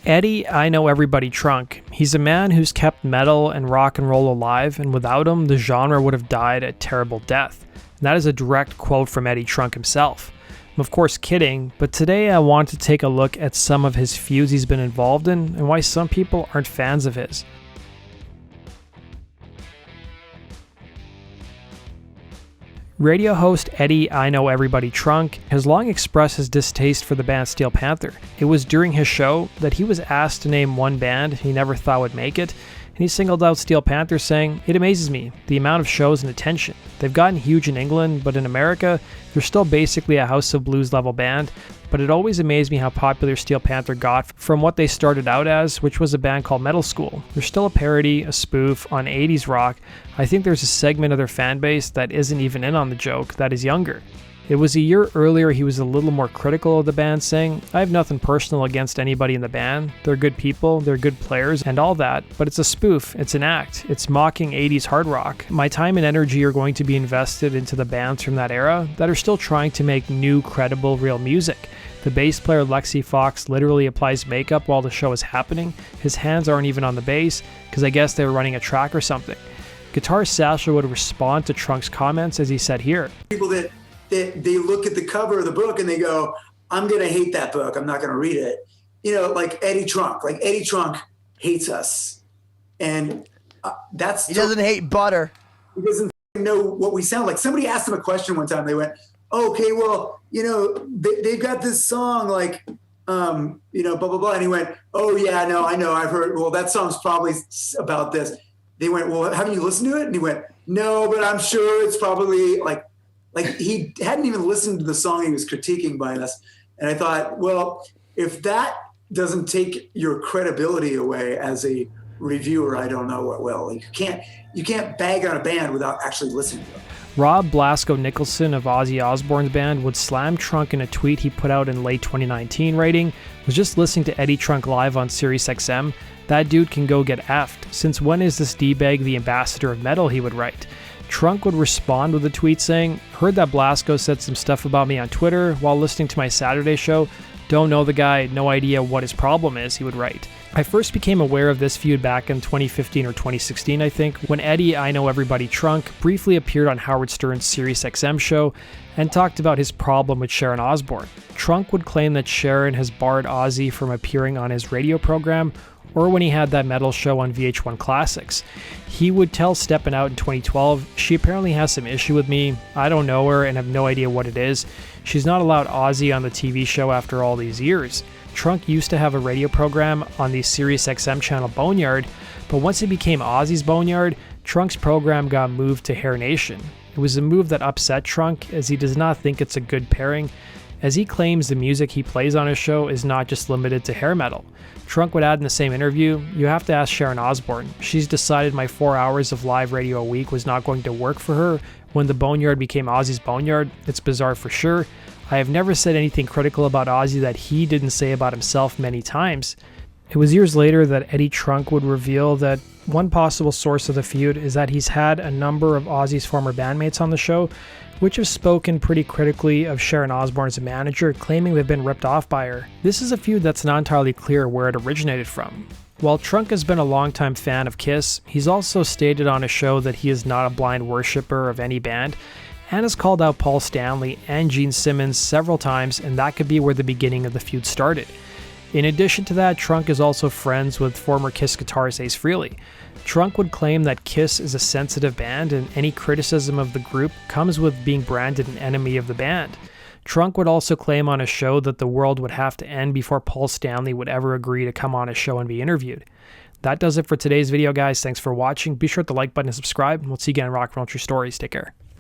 Eddie, I Know Everybody Trunk. He's a man who's kept metal and rock and roll alive, and without him, the genre would have died a terrible death. And that is a direct quote from Eddie Trunk himself. I'm of course kidding, but today I want to take a look at some of his feuds he's been involved in and why some people aren't fans of his. Radio host Eddie I Know Everybody Trunk has long expressed his distaste for the band Steel Panther. It was during his show that he was asked to name one band he never thought would make it, and he singled out Steel Panther, saying, "It amazes me, the amount of shows and attention. They've gotten huge in England, but in America, they're still basically a House of Blues level band, but it always amazed me how popular Steel Panther got from what they started out as, which was a band called Metal School. They're still a parody, a spoof on 80s rock. I think there's a segment of their fan base that isn't even in on the joke, that is younger." It was a year earlier he was a little more critical of the band, saying, "I have nothing personal against anybody in the band. They're good people, they're good players, and all that, but it's a spoof, it's an act, it's mocking 80s hard rock. My time and energy are going to be invested into the bands from that era that are still trying to make new, credible, real music. The bass player Lexi Fox literally applies makeup while the show is happening. His hands aren't even on the bass, because I guess they were running a track or something." Guitar Sasha would respond to Trunk's comments as he said here. People that they look at the cover of the book and they go, "I'm going to hate that book. I'm not going to read it." You know, like Eddie Trunk. Like Eddie Trunk hates us. And that's... He doesn't hate butter. He doesn't know what we sound like. Somebody asked him a question one time. They went, "Okay, well, you know, they've got this song like, you know, blah, blah, blah." And he went, "Oh, yeah, no, I know. I've heard. Well, that song's probably about this." They went, "Well, haven't you listened to it?" And he went, "No, but I'm sure it's probably like he hadn't even listened to the song he was critiquing by us." And I thought, well, if that doesn't take your credibility away as a reviewer, I don't know what will. Like, you can't bag on a band without actually listening to it. Rob Blasko Nicholson of Ozzy Osbourne's band would slam Trunk in a tweet he put out in late 2019, writing, "Was just listening to Eddie Trunk live on Sirius XM. That dude can go get effed. Since when is this D-bag the ambassador of metal?" he would write. Trunk would respond with a tweet saying, "Heard that Blasko said some stuff about me on Twitter while listening to my Saturday show. Don't know the guy, no idea what his problem is," he would write. I first became aware of this feud back in 2015 or 2016, I think, when Eddie I Know Everybody Trunk briefly appeared on Howard Stern's Sirius XM show and talked about his problem with Sharon Osbourne. Trunk would claim that Sharon has barred Ozzy from appearing on his radio program, or when he had that metal show on VH1 Classics. He would tell Steppin' Out in 2012, "She apparently has some issue with me. I don't know her and have no idea what it is. She's not allowed Ozzy on the TV show after all these years." Trunk used to have a radio program on the Sirius XM channel Boneyard, but once it became Ozzy's Boneyard, Trunk's program got moved to Hair Nation. It was a move that upset Trunk, as he does not think it's a good pairing, as he claims the music he plays on his show is not just limited to hair metal. Trunk would add in the same interview, "You have to ask Sharon Osbourne. She's decided my 4 hours of live radio a week was not going to work for her when the Boneyard became Ozzy's Boneyard. It's bizarre for sure. I have never said anything critical about Ozzy that he didn't say about himself many times." It was years later that Eddie Trunk would reveal that one possible source of the feud is that he's had a number of Ozzy's former bandmates on the show, which have spoken pretty critically of Sharon Osbourne as a manager, claiming they've been ripped off by her. This is a feud that's not entirely clear where it originated from. While Trunk has been a longtime fan of Kiss, he's also stated on his show that he is not a blind worshipper of any band, and has called out Paul Stanley and Gene Simmons several times, and that could be where the beginning of the feud started. In addition to that, Trunk is also friends with former Kiss guitarist Ace Frehley. Trunk would claim that Kiss is a sensitive band, and any criticism of the group comes with being branded an enemy of the band. Trunk would also claim on his show that the world would have to end before Paul Stanley would ever agree to come on his show and be interviewed. That does it for today's video, guys. Thanks for watching. Be sure to hit the like button and subscribe, and we'll see you again in Rock and Roll True Stories. Take care.